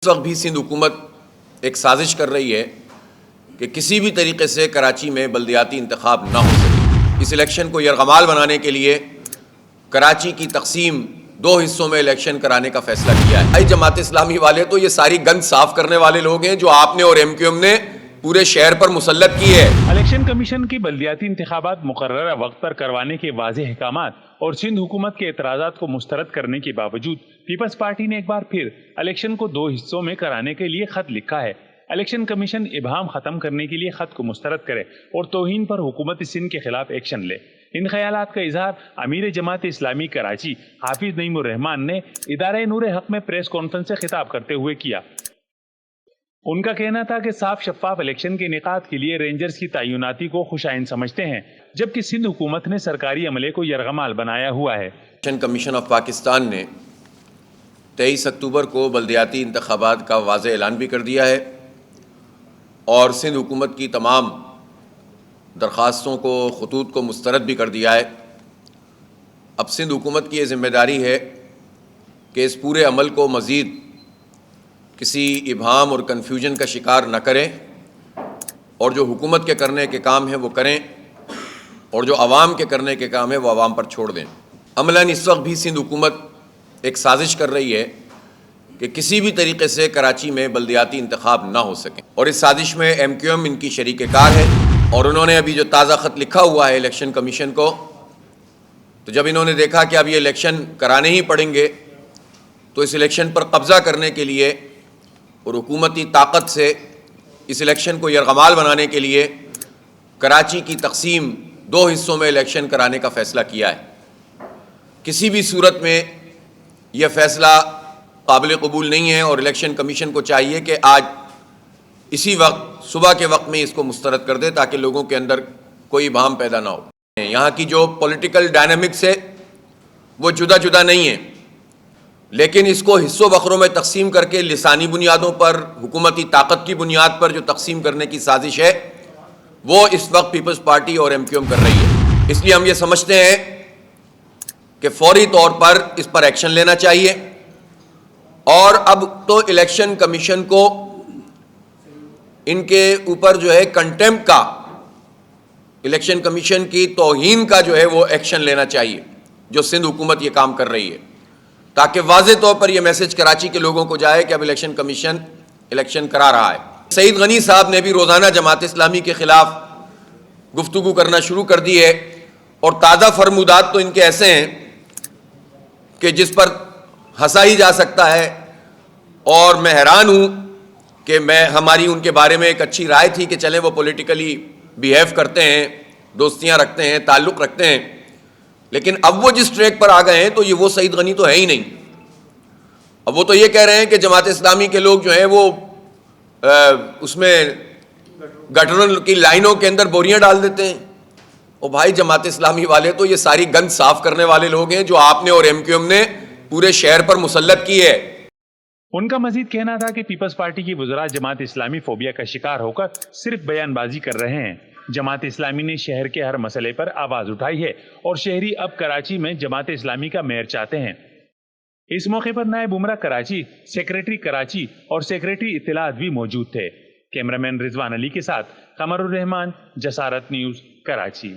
اس وقت بھی سندھ حکومت ایک سازش کر رہی ہے کہ کسی بھی طریقے سے کراچی میں بلدیاتی انتخاب نہ ہو سکے۔ اس الیکشن کو یرغمال بنانے کے لیے کراچی کی تقسیم دو حصوں میں الیکشن کرانے کا فیصلہ کیا ہے۔ جماعت اسلامی والے تو یہ ساری گند صاف کرنے والے لوگ ہیں جو آپ نے اور ایم کیو ایم نے پورے شہر پر مسلط کی ہے۔ الیکشن کمیشن کی بلدیاتی انتخابات مقررہ وقت پر کروانے کے واضح احکامات اور سندھ حکومت کے اعتراضات کو مسترد کرنے کے باوجود پیپلز پارٹی نے ایک بار پھر الیکشن کو دو حصوں میں کرانے کے لیے خط لکھا ہے۔ الیکشن کمیشن ابہام ختم کرنے کے لیے خط کو مسترد کرے اور توہین پر حکومت سندھ کے خلاف ایکشن لے۔ ان خیالات کا اظہار امیر جماعت اسلامی کراچی حافظ نعیم الرحمان نے ادارہ نور حق میں پریس کانفرنس سے خطاب کرتے ہوئے کیا۔ ان کا کہنا تھا کہ صاف شفاف الیکشن کے انعقاد کے لیے رینجرز کی تعیناتی کو خوش آئند سمجھتے ہیں، جبکہ سندھ حکومت نے سرکاری عملے کو یرغمال بنایا ہوا ہے۔ الیکشن کمیشن آف پاکستان نے 23 اکتوبر کو بلدیاتی انتخابات کا واضح اعلان بھی کر دیا ہے اور سندھ حکومت کی تمام درخواستوں کو خطوط کو مسترد بھی کر دیا ہے۔ اب سندھ حکومت کی یہ ذمہ داری ہے کہ اس پورے عمل کو مزید کسی ابہام اور کنفیوژن کا شکار نہ کریں اور جو حکومت کے کرنے کے کام ہیں وہ کریں اور جو عوام کے کرنے کے کام ہیں وہ عوام پر چھوڑ دیں۔ عملاً اس وقت بھی سندھ حکومت ایک سازش کر رہی ہے کہ کسی بھی طریقے سے کراچی میں بلدیاتی انتخاب نہ ہو سکیں، اور اس سازش میں ایم کیو ایم ان کی شریک کار ہے۔ اور انہوں نے ابھی جو تازہ خط لکھا ہوا ہے الیکشن کمیشن کو، تو جب انہوں نے دیکھا کہ اب یہ الیکشن کرانے ہی پڑیں گے تو اس الیکشن پر قبضہ کرنے کے لیے اور حکومتی طاقت سے اس الیکشن کو یرغمال بنانے کے لیے کراچی کی تقسیم دو حصوں میں الیکشن کرانے کا فیصلہ کیا ہے۔ کسی بھی صورت میں یہ فیصلہ قابل قبول نہیں ہے اور الیکشن کمیشن کو چاہیے کہ آج اسی وقت صبح کے وقت میں اس کو مسترد کر دے تاکہ لوگوں کے اندر کوئی ابہام پیدا نہ ہو۔ یہاں کی جو پولیٹیکل ڈائنامکس ہے وہ جدا جدا نہیں ہے، لیکن اس کو حصوں بخروں میں تقسیم کر کے لسانی بنیادوں پر حکومتی طاقت کی بنیاد پر جو تقسیم کرنے کی سازش ہے وہ اس وقت پیپلز پارٹی اور ایم کیو ایم کر رہی ہے۔ اس لیے ہم یہ سمجھتے ہیں کہ فوری طور پر اس پر ایکشن لینا چاہیے، اور اب تو الیکشن کمیشن کو ان کے اوپر جو ہے کنٹیمپٹ کا، الیکشن کمیشن کی توہین کا جو ہے وہ ایکشن لینا چاہیے جو سندھ حکومت یہ کام کر رہی ہے، تاکہ واضح طور پر یہ میسج کراچی کے لوگوں کو جائے کہ اب الیکشن کمیشن الیکشن کرا رہا ہے۔ سعید غنی صاحب نے بھی روزانہ جماعت اسلامی کے خلاف گفتگو کرنا شروع کر دی ہے، اور تازہ فرمودات تو ان کے ایسے ہیں کہ جس پر ہنسا ہی جا سکتا ہے، اور میں حیران ہوں کہ ہماری ان کے بارے میں ایک اچھی رائے تھی کہ چلیں وہ پولیٹیکلی بیہیو کرتے ہیں، دوستیاں رکھتے ہیں، تعلق رکھتے ہیں، لیکن اب وہ جس ٹریک پر آ گئے ہیں تو یہ وہ سعید غنی تو ہے ہی نہیں۔ اب وہ تو یہ کہہ رہے ہیں کہ جماعت اسلامی کے لوگ جو ہیں وہ اس میں گٹروں کی لائنوں کے اندر بوریاں ڈال دیتے ہیں۔ اور بھائی جماعت اسلامی والے تو یہ ساری گند صاف کرنے والے لوگ ہیں جو آپ نے اور ایم کیو ایم نے پورے شہر پر مسلط کی ہے۔ ان کا مزید کہنا تھا کہ پیپلز پارٹی کی وزراء جماعت اسلامی فوبیا کا شکار ہو کر صرف بیان بازی کر رہے ہیں۔ جماعت اسلامی نے شہر کے ہر مسئلے پر آواز اٹھائی ہے اور شہری اب کراچی میں جماعت اسلامی کا میئر چاہتے ہیں۔ اس موقع پر نائب امرا کراچی، سیکریٹری کراچی اور سیکریٹری اطلاعات بھی موجود تھے۔ کیمرامین رضوان علی کے ساتھ قمر الرحمان، جسارت نیوز، کراچی۔